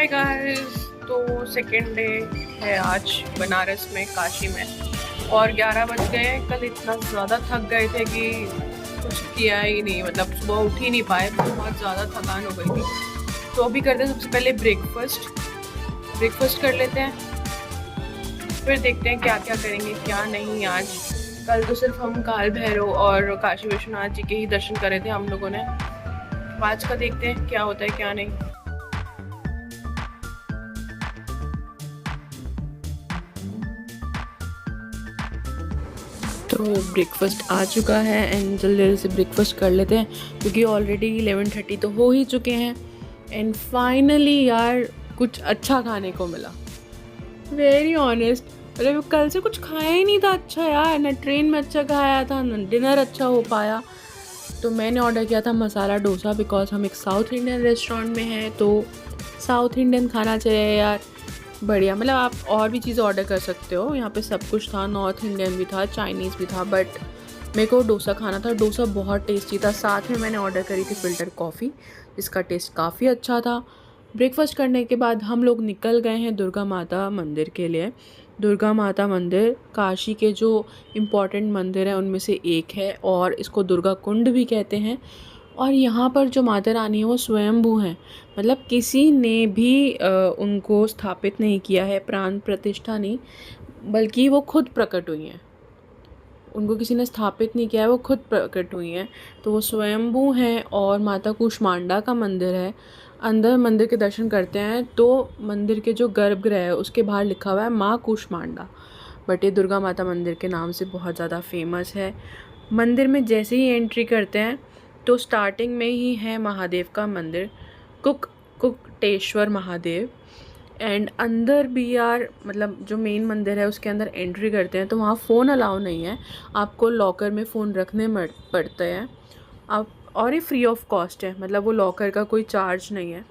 Hi guys. तो second day है आज बनारस में, काशी में, और 11 बज गए। कल इतना ज़्यादा थक गए थे कि कुछ किया ही नहीं, मतलब सुबह उठ ही नहीं पाए, बहुत ज़्यादा थकान हो गई थी। तो अभी करते हैं सबसे पहले ब्रेकफास्ट कर लेते हैं, फिर देखते हैं क्या क्या करेंगे क्या नहीं आज। कल तो सिर्फ हम काल भैरव और काशी विश्वनाथ जी के ही दर्शन करे थे हम लोगों ने। आज का देखते हैं क्या होता है क्या नहीं। तो ब्रेकफास्ट आ चुका है एंड जल्दी से ब्रेकफास्ट कर लेते हैं क्योंकि ऑलरेडी 11:30 तो हो ही चुके हैं। एंड फाइनली यार कुछ अच्छा खाने को मिला, वेरी ऑनेस्ट। मतलब कल से कुछ खाया ही नहीं था अच्छा यार, ना ट्रेन में अच्छा खाया था ना डिनर अच्छा हो पाया। तो मैंने ऑर्डर किया था मसाला डोसा, बिकॉज हम एक साउथ इंडियन रेस्टोरेंट में हैं तो साउथ इंडियन खाना चाहिए यार, बढ़िया। मतलब आप और भी चीज़ ऑर्डर कर सकते हो, यहाँ पे सब कुछ था, नॉर्थ इंडियन भी था, चाइनीज़ भी था, बट मेरे को डोसा खाना था। डोसा बहुत टेस्टी था। साथ में मैंने ऑर्डर करी थी फ़िल्टर कॉफ़ी, जिसका टेस्ट काफ़ी अच्छा था। ब्रेकफास्ट करने के बाद हम लोग निकल गए हैं दुर्गा माता मंदिर के लिए। दुर्गा माता मंदिर काशी के जो इम्पॉर्टेंट मंदिर हैं उनमें से एक है और इसको दुर्गा कुंड भी कहते हैं। और यहाँ पर जो माता रानी है वो स्वयंभू हैं, मतलब किसी ने भी उनको स्थापित नहीं किया है, प्राण प्रतिष्ठा नहीं, बल्कि वो खुद प्रकट हुई हैं। उनको किसी ने स्थापित नहीं किया है, वो खुद प्रकट हुई हैं। तो वो स्वयंभू हैं और माता कूष्मांडा का मंदिर है। अंदर मंदिर के दर्शन करते हैं तो मंदिर के जो गर्भगृह है उसके बाहर लिखा हुआ है माँ कूष्मांडा, बट ये दुर्गा माता मंदिर के नाम से बहुत ज़्यादा फेमस है। मंदिर में जैसे ही एंट्री करते हैं तो स्टार्टिंग में ही है महादेव का मंदिर, कुक्टेश्वर महादेव। एंड अंदर भी यार, मतलब जो मेन मंदिर है उसके अंदर एंट्री करते हैं तो वहाँ फ़ोन अलाउ नहीं है, आपको लॉकर में फ़ोन रखने पड़ते हैं आप, और ये फ्री ऑफ कॉस्ट है, मतलब वो लॉकर का कोई चार्ज नहीं है।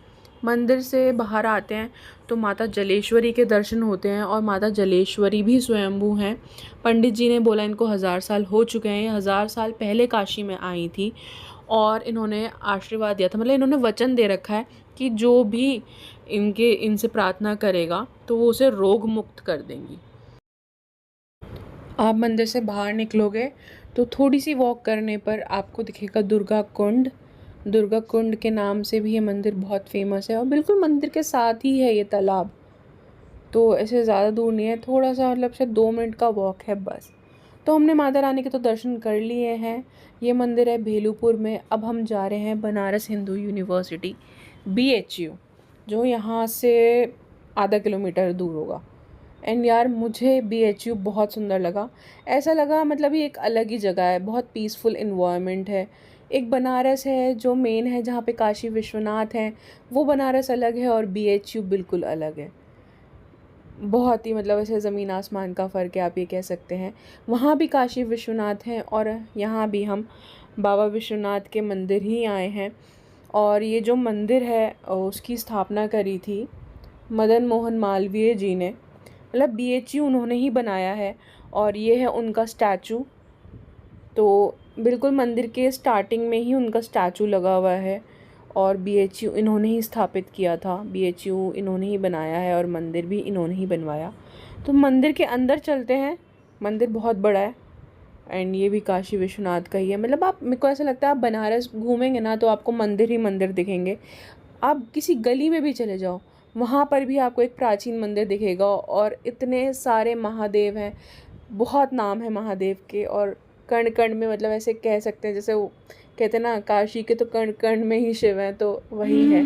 मंदिर से बाहर आते हैं तो माता जलेश्वरी के दर्शन होते हैं, और माता जलेश्वरी भी स्वयंभू हैं। पंडित जी ने बोला इनको 1000 साल हो चुके हैं, 1000 साल पहले काशी में आई थी और इन्होंने आशीर्वाद दिया था, मतलब इन्होंने वचन दे रखा है कि जो भी इनसे प्रार्थना करेगा तो वो उसे रोग मुक्त कर देंगी। आप मंदिर से बाहर निकलोगे तो थोड़ी सी वॉक करने पर आपको दिखेगा दुर्गा कुंड। दुर्गा कुंड के नाम से भी ये मंदिर बहुत फेमस है और बिल्कुल मंदिर के साथ ही है ये तालाब। तो ऐसे ज़्यादा दूर नहीं है, थोड़ा सा मतलब शायद 2 मिनट का वॉक है बस। तो हमने माता रानी के तो दर्शन कर लिए हैं। ये मंदिर है भेलूपुर में। अब हम जा रहे हैं बनारस हिंदू यूनिवर्सिटी, BHU, जो यहाँ से आधा किलोमीटर दूर होगा। एंड यार मुझे BHU बहुत सुंदर लगा। ऐसा लगा मतलब ये एक अलग ही जगह है, बहुत पीसफुल इन्वायरमेंट है। एक बनारस है जो मेन है जहाँ पे काशी विश्वनाथ हैं, वो बनारस अलग है और BHU बिल्कुल अलग है। बहुत ही मतलब ऐसे ज़मीन आसमान का फ़र्क है, आप ये कह सकते हैं। वहाँ भी काशी विश्वनाथ हैं और यहाँ भी हम बाबा विश्वनाथ के मंदिर ही आए हैं। और ये जो मंदिर है उसकी स्थापना करी थी मदन मोहन मालवीय जी ने, मतलब BHU उन्होंने ही बनाया है और ये है उनका स्टैचू। तो बिल्कुल मंदिर के स्टार्टिंग में ही उनका स्टैचू लगा हुआ है और BHU इन्होंने ही स्थापित किया था, BHU इन्होंने ही बनाया है और मंदिर भी इन्होंने ही बनवाया। तो मंदिर के अंदर चलते हैं, मंदिर बहुत बड़ा है एंड ये भी काशी विश्वनाथ का ही है। मतलब आप, मेरे को ऐसा लगता है आप बनारस घूमेंगे ना तो आपको मंदिर ही मंदिर दिखेंगे। आप किसी गली में भी चले जाओ वहाँ पर भी आपको एक प्राचीन मंदिर दिखेगा और इतने सारे महादेव हैं, बहुत नाम है महादेव के। और कण कण में, मतलब ऐसे कह सकते हैं जैसे वो कहते हैं ना काशी के तो कण कण में ही शिव हैं, तो वही है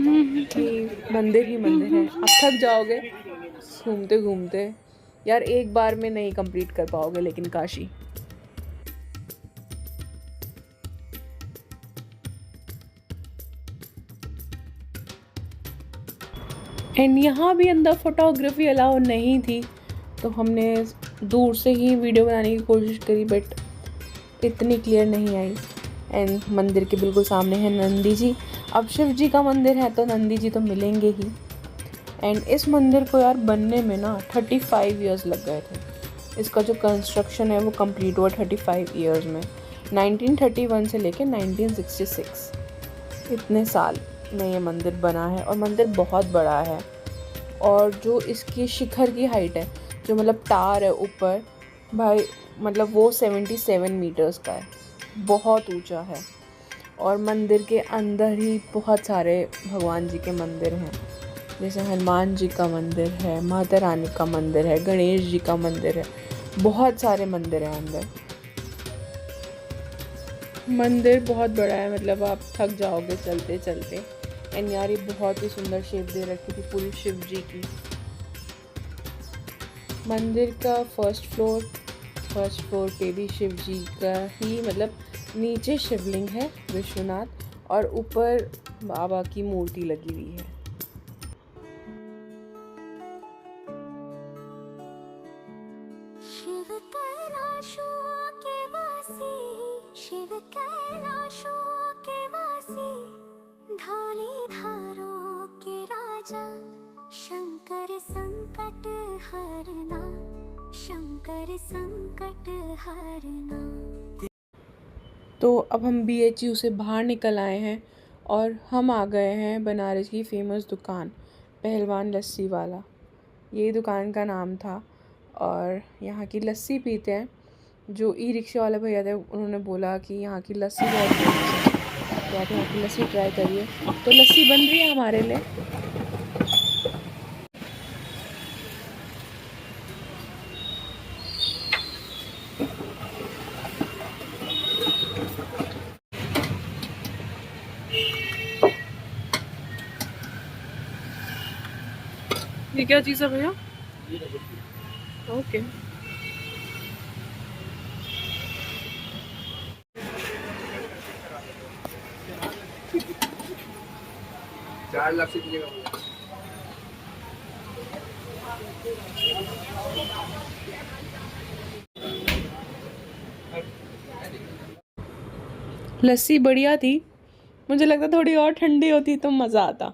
कि मंदिर ही मंदिर है। आप थक जाओगे घूमते घूमते यार, एक बार में नहीं कंप्लीट कर पाओगे लेकिन काशी। एंड यहाँ भी अंदर फोटोग्राफी अलाउ नहीं थी तो हमने दूर से ही वीडियो बनाने की कोशिश करी, बट इतनी क्लियर नहीं आई। एंड मंदिर के बिल्कुल सामने है नंदी जी। अब शिव जी का मंदिर है तो नंदी जी तो मिलेंगे ही। एंड इस मंदिर को यार बनने में ना 35 ईयर्स लग गए थे। इसका जो कंस्ट्रक्शन है वो कंप्लीट हुआ 35 ईयर्स में, 1931 से लेके 1966, इतने साल में ये मंदिर बना है और मंदिर बहुत बड़ा है। और जो इसकी शिखर की हाइट है, जो मतलब टार है ऊपर भाई, मतलब वो 77 मीटर्स का है, बहुत ऊंचा है। और मंदिर के अंदर ही बहुत सारे भगवान जी के मंदिर हैं, जैसे हनुमान जी का मंदिर है, माता रानी का मंदिर है, गणेश जी का मंदिर है, बहुत सारे मंदिर हैं अंदर। मंदिर बहुत बड़ा है, मतलब आप थक जाओगे चलते चलते। एंड यार ये बहुत ही सुंदर शेप दे रखी थी पूरी शिव जी की। मंदिर का फर्स्ट फ्लोर पे भी शिव जी का ही, मतलब नीचे शिवलिंग है विश्वनाथ, और ऊपर बाबा की मूर्ति लगी हुई है। शिव कैलाशों के वासी, शिव कैलाशों के वासी, ढोली धारों के राजा, शंकर संकट हरना, शंकर संकट हरना। तो अब हम BHU से बाहर निकल आए हैं और हम आ गए हैं बनारस की फ़ेमस दुकान पहलवान लस्सी वाला, यही दुकान का नाम था। और यहाँ की लस्सी पीते हैं। जो ई-रिक्शा वाले भैया थे उन्होंने बोला कि यहाँ की लस्सी बहुत फेमस है, तो आप यहाँ की लस्सी ट्राई करिए। तो लस्सी बन रही है हमारे लिए। ये क्या चीज़ है भैया? ओके। चार लस्सी पीजिएगा। लस्सी बढ़िया थी, मुझे लगता थोड़ी और ठंडी होती तो मज़ा आता,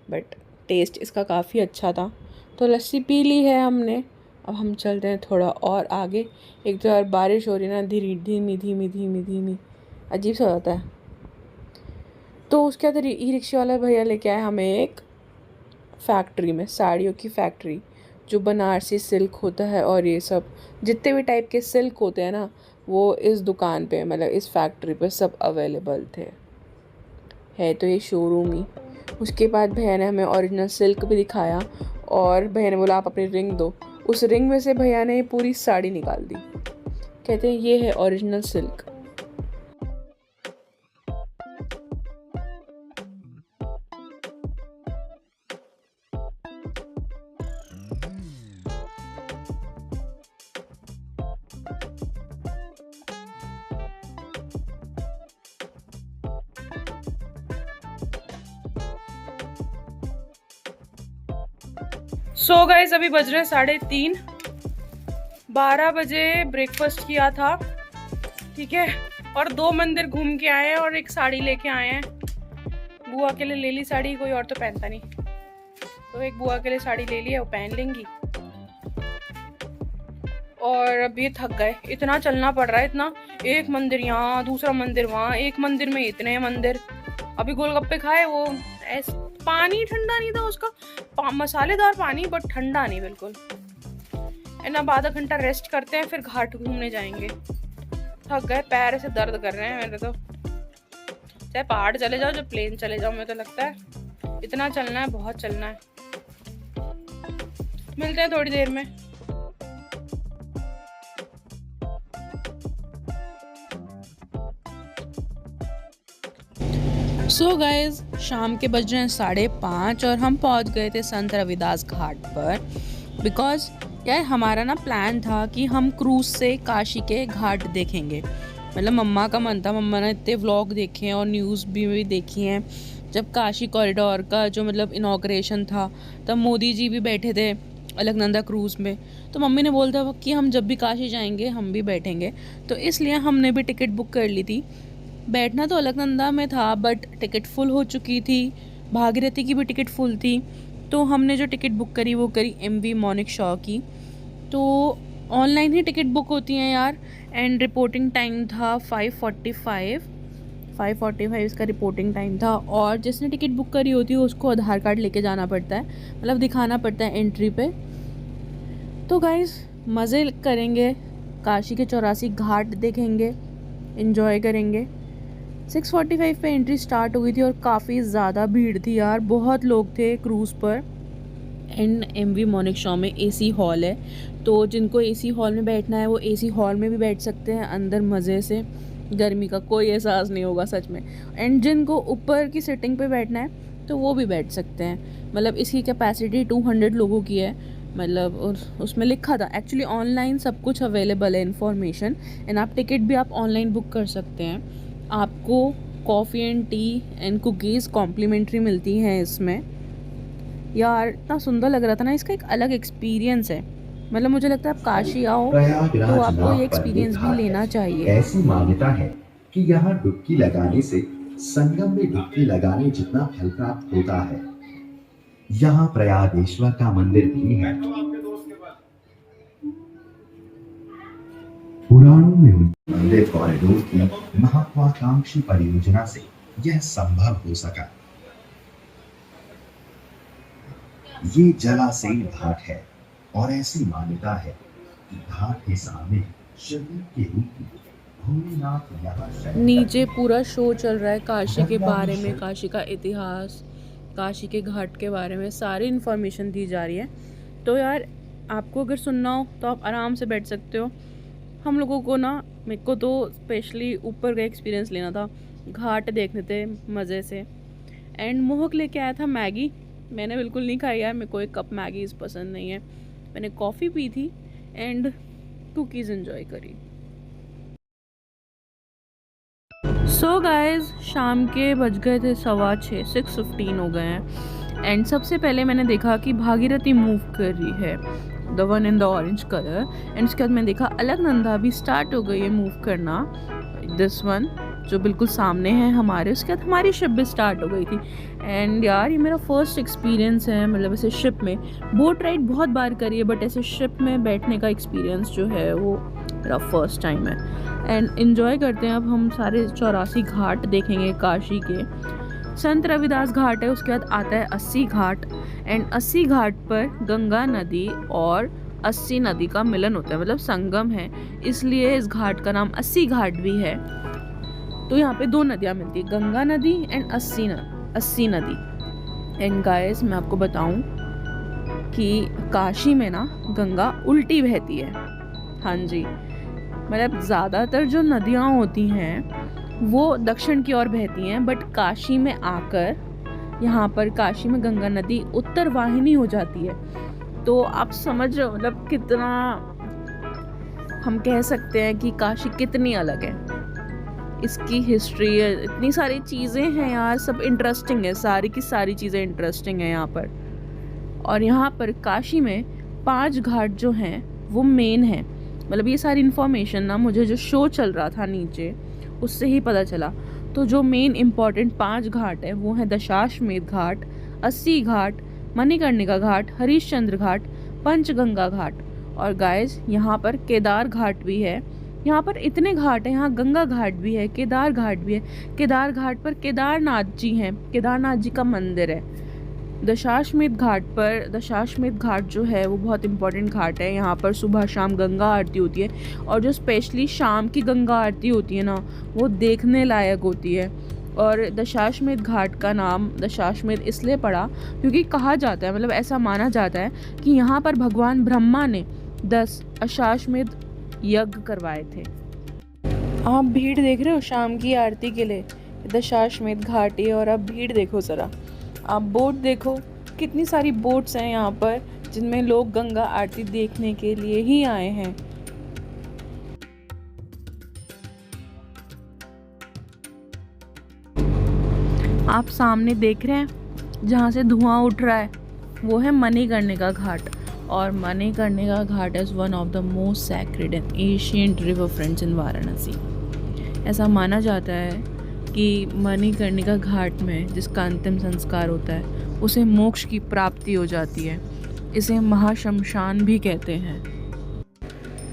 बट टेस्ट इसका काफ़ी अच्छा था। तो लस्सी पी ली है हमने, अब हम चलते हैं थोड़ा और आगे। एक तो यार बारिश हो रही है ना, धीमी धीमी धीमी धीमी धीमी, अजीब सा होता है। तो उसके बाद ई-रिक्शा वाला भैया लेके आए हमें एक फैक्ट्री में, साड़ियों की फैक्ट्री, जो बनारसी सिल्क होता है और ये सब जितने भी टाइप के सिल्क होते हैं ना, वो इस दुकान पे, मतलब इस फैक्ट्री पे सब अवेलेबल थे। है तो ये शोरूम ही। उसके बाद भैया ने हमें ओरिजिनल सिल्क भी दिखाया और भैया ने बोला आप अपनी रिंग दो। उस रिंग में से भैया ने पूरी साड़ी निकाल दी, कहते हैं ये है ओरिजिनल सिल्क। सो गाइस अभी बज रहे हैं 3:30। 12 बजे ब्रेकफास्ट किया था, ठीक है, और 2 मंदिर घूम के आए हैं और एक साड़ी लेके आए हैं। बुआ के लिए ले ली साड़ी, कोई और तो पहनता नहीं, तो एक बुआ के लिए साड़ी ले ली है, वो पहन लेंगी। और अभी थक गए, इतना चलना पड़ रहा है, इतना, एक मंदिर यहाँ, दूसरा मंदिर वहाँ, एक मंदिर में इतने मंदिर। अभी गोलगप्पे खाए, वो पानी ठंडा नहीं था उसका, मसालेदार पानी बट ठंडा नहीं बिल्कुल। एंड अब आधा घंटा रेस्ट करते हैं, फिर घाट घूमने जाएंगे। थक गए, पैर ऐसे दर्द कर रहे हैं मेरे तो। चाहे पहाड़ चले जाओ, चाहे प्लेन चले जाओ, मुझे तो लगता है इतना चलना है, बहुत चलना है। मिलते हैं थोड़ी देर में। सो गाइज शाम के बज रहे हैं 5:30 और हम पहुंच गए थे संत रविदास घाट पर। बिकॉज यार हमारा ना प्लान था कि हम क्रूज से काशी के घाट देखेंगे। मतलब मम्मा का मन था, मम्मा ने इतने व्लॉग देखे हैं और न्यूज़ भी देखी हैं। जब काशी कॉरिडोर का जो मतलब इनॉग्रेशन था, तब मोदी जी भी बैठे थे अलकनंदा क्रूज़ में। तो मम्मी ने बोला था कि हम जब भी काशी जाएंगे हम भी बैठेंगे, तो इसलिए हमने भी टिकट बुक कर ली थी। बैठना तो अलकनंदा में था बट टिकट फुल हो चुकी थी, भागीरथी की भी टिकट फुल थी। तो हमने जो टिकट बुक करी वो करी MV मॉर्निंग शो की। तो ऑनलाइन ही टिकट बुक होती हैं यार। एंड रिपोर्टिंग टाइम था 5:45, 5:45 इसका रिपोर्टिंग टाइम था। और जिसने टिकट बुक करी होती है उसको आधार कार्ड लेके जाना पड़ता है, मतलब दिखाना पड़ता है एंट्री पे। तो गाइस मज़े करेंगे, काशी के 84 घाट देखेंगे, इन्जॉय करेंगे। 6:45 पे एंट्री स्टार्ट हुई थी और काफ़ी ज़्यादा भीड़ थी यार, बहुत लोग थे क्रूज़ पर। एंड MV मोनेक्शॉ में AC हॉल है, तो जिनको AC हॉल में बैठना है वो AC हॉल में भी बैठ सकते हैं अंदर मज़े से, गर्मी का कोई एहसास नहीं होगा सच में। एंड जिनको ऊपर की सिटिंग पे बैठना है तो वो भी बैठ सकते हैं। मतलब इसकी कैपेसिटी 200 लोगों की है, मतलब उसमें लिखा था। एक्चुअली ऑनलाइन सब कुछ अवेलेबल है इन्फॉर्मेशन, एंड आप टिकट भी आप ऑनलाइन बुक कर सकते हैं। आपको coffee and tea and cookies complimentary मिलती हैं इसमें। यार इतना सुंदर लग रहा था ना, इसका एक अलग एक्सपीरियंस है। मतलब मुझे लगता है आप काशी आओ तो आपको ये एक्सपीरियंस भी लेना चाहिए। ऐसी मान्यता है कि यहाँ डुबकी लगाने से संगम में डुबकी लगाने जितना फल प्राप्त होता है। यहाँ प्रयागेश्वर का मंदिर भी है। पुराणों में मंदिर कॉरिडोर की महत्वाकांक्षी परियोजना से यह संभव हो सका। ये जलाशय घाट है और ऐसी मान्यता है कि घाट के सामने शिवलिंग के रूप में भोलेनाथ यहाँ नीचे पूरा शो चल रहा है काशी के बारे में, काशी का इतिहास, काशी के घाट के बारे में सारी इन्फॉर्मेशन दी जा रही है। तो यार आपको अगर सुनना हो तो आप आराम से बैठ सकते हो। हम लोगों को ना, मेरे को तो स्पेशली ऊपर का एक्सपीरियंस लेना था, घाट देखने थे मज़े से। एंड मोहक लेके आया था मैगी, मैंने बिल्कुल नहीं खाई यार, मेरे को एक कप मैगी पसंद नहीं है। मैंने कॉफ़ी पी थी एंड कुकीज़ एंजॉय करी। सो गाइज शाम के बज गए थे 6:15, 6:15 हो गए हैं। एंड सबसे पहले मैंने देखा कि भागीरथी मूव कर रही है, the one in the orange colour. And उसके बाद मैंने देखा अलकनंदा भी स्टार्ट हो गई है मूव करना, दिस वन जो बिल्कुल सामने है हमारे। उसके बाद हमारी शिप भी स्टार्ट हो गई थी। एंड यार ये मेरा फर्स्ट एक्सपीरियंस है, मतलब ऐसे शिप में, बोट राइड बहुत बार करी है बट ऐसे शिप में बैठने का एक्सपीरियंस जो है वो मेरा फर्स्ट टाइम है। एंड इन्जॉय करते हैं। अब हम सारे 84 घाट देखेंगे काशी के। संत रविदास घाट है, उसके बाद आता है 80 घाट। एंड 80 घाट पर गंगा नदी और 80 नदी का मिलन होता है, मतलब संगम है, इसलिए इस घाट का नाम 80 घाट भी है। तो यहाँ पे 2 नदियाँ मिलती है, गंगा नदी एंड 80 नदी। एंड गाइस मैं आपको बताऊँ कि काशी में ना गंगा उल्टी बहती है। हाँ जी, मतलब ज़्यादातर जो नदियाँ होती हैं वो दक्षिण की ओर बहती हैं, बट काशी में आकर यहाँ पर काशी में गंगा नदी उत्तर वाहिनी हो जाती है। तो आप समझ रहे हो मतलब कितना, हम कह सकते हैं कि काशी कितनी अलग है। इसकी हिस्ट्री है, इतनी सारी चीज़ें हैं यार, सब इंटरेस्टिंग है, सारी की सारी चीज़ें इंटरेस्टिंग है यहाँ पर। और यहाँ पर काशी में 5 घाट जो हैं वो मेन है। मतलब ये सारी इन्फॉर्मेशन ना मुझे जो शो चल रहा था नीचे उससे ही पता चला। तो जो मेन इम्पॉर्टेंट 5 घाट है वो है दशाश्वमेध घाट, 80 घाट, मणिकर्णिका घाट, हरिश्चंद्र घाट, पंचगंगा घाट। और गाइस यहाँ पर केदार घाट भी है। यहाँ पर इतने घाट हैं, यहाँ गंगा घाट भी है, केदार घाट भी है। केदार घाट पर केदारनाथ जी हैं, केदारनाथ जी का मंदिर है। दशाश्वमेध घाट पर, दशाश्वमेध घाट जो है वो बहुत इंपॉर्टेंट घाट है। यहाँ पर सुबह शाम गंगा आरती होती है, और जो स्पेशली शाम की गंगा आरती होती है ना वो देखने लायक होती है। और दशाश्वमेध घाट का नाम दशाश्वमेध इसलिए पड़ा क्योंकि कहा जाता है, मतलब ऐसा माना जाता है कि यहाँ पर भगवान ब्रह्मा ने 10 अश्वमेध यज्ञ करवाए थे। आप भीड़ देख रहे हो शाम की आरती के लिए, दशाश्वमेध घाट है। और अब भीड़ देखो ज़रा, आप बोट देखो, कितनी सारी बोट्स हैं यहाँ पर जिनमें लोग गंगा आरती देखने के लिए ही आए हैं। आप सामने देख रहे हैं जहाँ से धुआं उठ रहा है वो है मणिकर्णिका घाट। और Manikarnika Ghat is one of the most sacred and ancient river fronts in Varanasi. ऐसा माना जाता है कि मणिकर्णिका घाट में जिसका अंतिम संस्कार होता है उसे मोक्ष की प्राप्ति हो जाती है। इसे महाशमशान भी कहते हैं।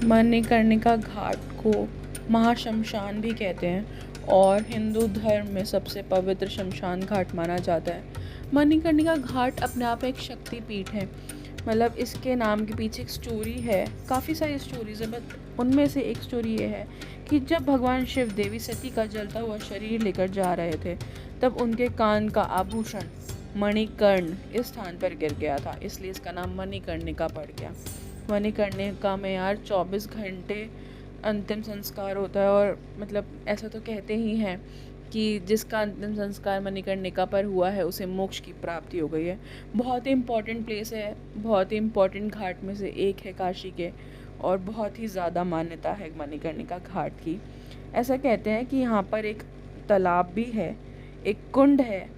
मणिकर्णिका घाट को महाशमशान भी कहते हैं। और हिंदू धर्म में सबसे पवित्र शमशान घाट माना जाता है। मणिकर्णिका घाट अपने आप में एक शक्तिपीठ है। मतलब इसके नाम के पीछे एक स्टोरी है, काफ़ी सारी स्टोरीज है, बट उनमें से एक स्टोरी ये है कि जब भगवान शिव देवी सती का जलता हुआ शरीर लेकर जा रहे थे, तब उनके कान का आभूषण मणिकर्ण इस स्थान पर गिर गया था, इसलिए इसका नाम मणिकर्णिका पड़ गया। मणिकर्णिका में यार 24 घंटे अंतिम संस्कार होता है, और मतलब ऐसा तो कहते ही हैं कि जिसका अंतिम संस्कार मणिकर्णिका पर हुआ है उसे मोक्ष की प्राप्ति हो गई है। बहुत ही इम्पॉर्टेंट प्लेस है, बहुत ही इम्पॉर्टेंट घाट में से एक है काशी के, और बहुत ही ज़्यादा मान्यता है मणिकर्णिका घाट की। ऐसा कहते हैं कि यहाँ पर एक तालाब भी है, एक कुंड है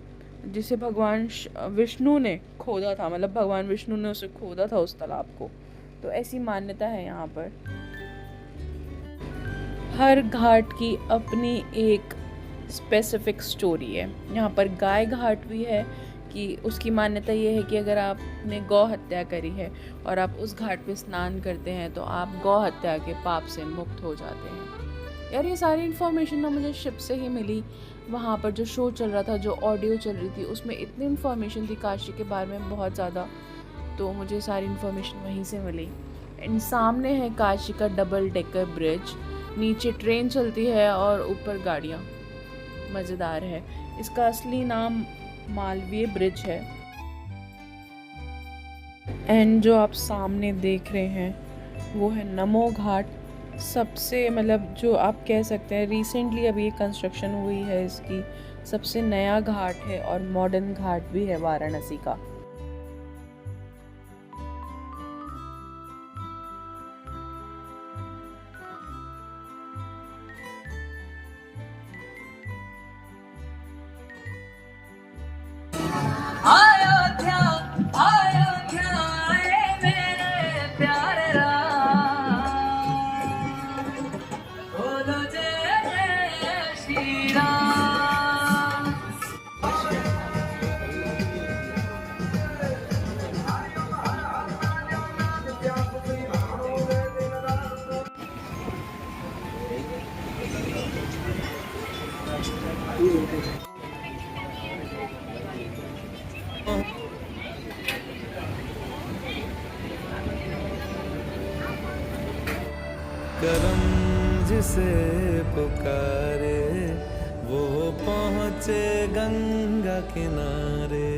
जिसे भगवान विष्णु ने खोदा था, मतलब भगवान विष्णु ने उसे खोदा था उस तालाब को, तो ऐसी मान्यता है यहाँ पर। हर घाट की अपनी एक स्पेसिफिक स्टोरी है। यहाँ पर गाय घाट भी है कि उसकी मान्यता ये है कि अगर आपने गौ हत्या करी है और आप उस घाट पे स्नान करते हैं तो आप गौ हत्या के पाप से मुक्त हो जाते हैं। यार ये सारी इन्फॉर्मेशन ना मुझे शिप से ही मिली। वहाँ पर जो शो चल रहा था, जो ऑडियो चल रही थी, उसमें इतनी इन्फॉर्मेशन थी काशी के बारे में बहुत ज़्यादा, तो मुझे सारी इन्फॉर्मेशन वहीं से मिली। एंड सामने है काशी का डबल डेकर ब्रिज, नीचे ट्रेन चलती है और ऊपर गाड़ियाँ। मज़ेदार है। इसका असली नाम मालवीय ब्रिज है। एंड जो आप सामने देख रहे हैं वो है नमो घाट। सबसे मतलब जो आप कह सकते हैं रिसेंटली अभी कंस्ट्रक्शन हुई है इसकी, सबसे नया घाट है और मॉडर्न घाट भी है वाराणसी का। अयोध्या अयोध्या मेरे प्यारे राम, बोलो जय श्री राम। करम जिसे पुकारे वो पहुँचे गंगा किनारे,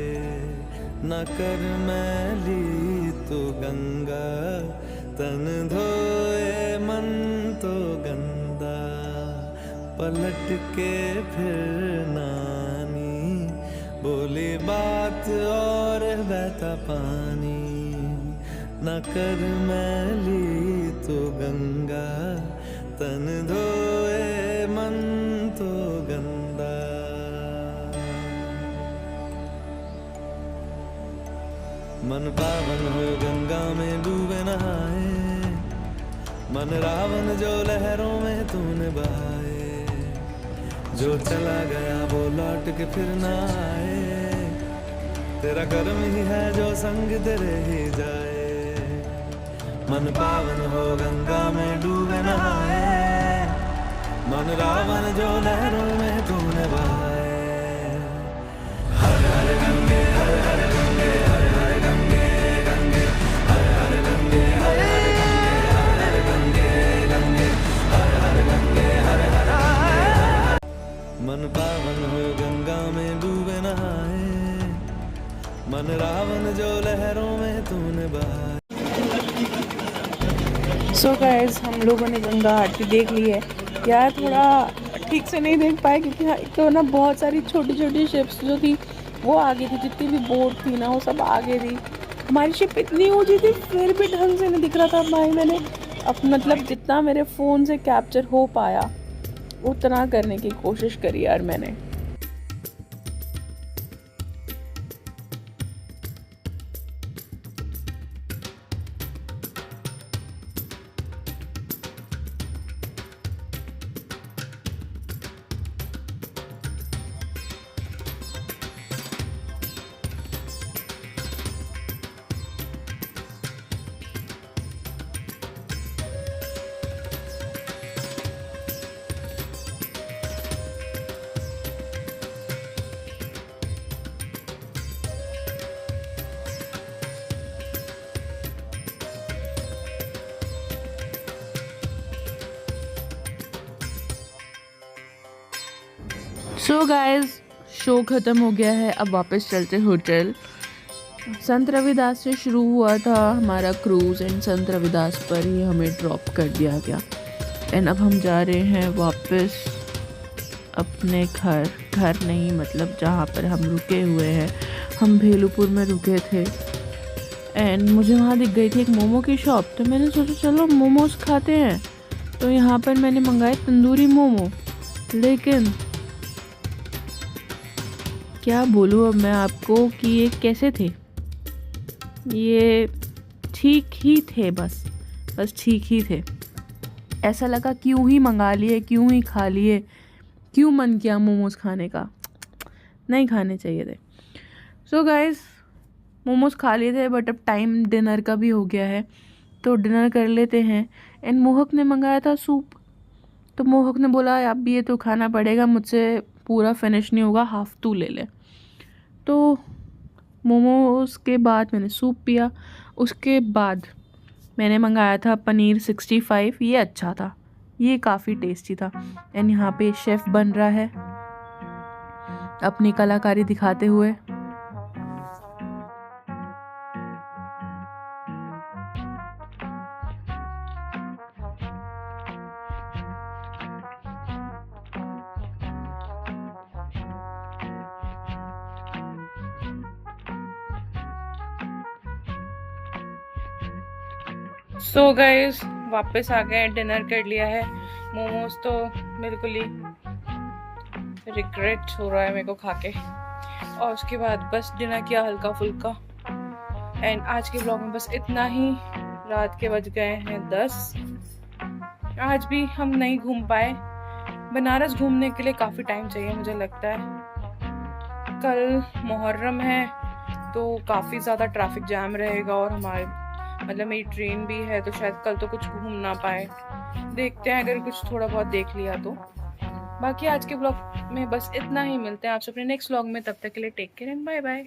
न कर मैली तू गंगा, तन धोए मन तो गंदा। पलट के फिर नानी बोली बात और बहता पानी, न कर मैली तो गंगा, तन धोए मन तो गंदा। मन पावन हो गंगा में डूबे नहाए, मन रावण जो लहरों में तूने बहाए। जो चला गया वो लौट के फिर ना आए, तेरा कर्म ही है जो संग तेरे ही जाए। मन पावन हो गंगा में डूबे नहाए, मन रावण जो लहरों में तूने बहाए। हर हर गंगे हर हर गंगे हर हर गंगे गंगे हर हर गंगे हर हर गंगे हर हर गंगे गंगे हर हर गंगे हर हर। मन पावन हो गंगा में डूबे नहाए, मन रावण जो लहरों में तूने बहाए। सो गाइस हम लोगों ने गंगा आरती देख ली है। यार थोड़ा ठीक से नहीं देख पाए क्योंकि तो ना बहुत सारी छोटी छोटी शिप्स जो थी वो आगे थी, जितनी भी बोट थी ना वो सब आगे थी। हमारी शिप इतनी ऊंची थी फिर भी ढंग से नहीं दिख रहा था भाई। मैंने मतलब जितना मेरे फ़ोन से कैप्चर हो पाया उतना करने की कोशिश करी यार मैंने। सो गाइस, शो ख़त्म हो गया है, अब वापस चलते होटल। संत रविदास से शुरू हुआ था हमारा क्रूज़ एंड संत रविदास पर ही हमें ड्रॉप कर दिया गया। एंड अब हम जा रहे हैं वापस अपने घर नहीं, मतलब जहाँ पर हम रुके हुए हैं। हम भेलूपुर में रुके थे एंड मुझे वहाँ दिख गई थी एक मोमो की शॉप, तो मैंने सोचा चलो मोमोज खाते हैं। तो यहाँ पर मैंने मंगाए तंदूरी मोमो, लेकिन क्या बोलूँ अब मैं आपको कि ये कैसे थे। ये ठीक ही थे, बस ठीक ही थे। ऐसा लगा क्यों ही मंगा लिए, क्यों ही खा लिए, क्यों मन किया मोमोज खाने का, नहीं खाने चाहिए थे। सो गाइस, मोमोज खा लिए थे, बट अब टाइम डिनर का भी हो गया है, तो डिनर कर लेते हैं। एंड मोहक ने मंगाया था सूप, तो मोहक ने बोला अब ये तो खाना पड़ेगा, मुझसे पूरा फिनिश नहीं होगा, हाफ तू ले ले। तो मोमोज के बाद मैंने सूप पिया। उसके बाद मैंने मंगाया था पनीर 65, ये अच्छा था, ये काफ़ी टेस्टी था। एंड यहाँ पे शेफ़ बन रहा है अपनी कलाकारी दिखाते हुए। सो गाइस, वापस आ गए, डिनर कर लिया है। मोमोज तो बिल्कुल ही रिग्रेट हो रहा है मेरे को खा के, और उसके बाद बस डिनर किया हल्का फुल्का। एंड आज के ब्लॉग में बस इतना ही। रात के बज गए हैं 10। आज भी हम नहीं घूम पाए। बनारस घूमने के लिए काफ़ी टाइम चाहिए मुझे लगता है। कल मुहर्रम है तो काफ़ी ज़्यादा ट्रैफिक जैम रहेगा, और हमारे मतलब मेरी ट्रेन भी है, तो शायद कल तो कुछ घूम ना पाए। देखते हैं अगर कुछ थोड़ा बहुत देख लिया तो। बाकी आज के ब्लॉग में बस इतना ही। मिलते हैं आपसे अपने नेक्स्ट ब्लॉग में, तब तक के लिए take care and bye bye.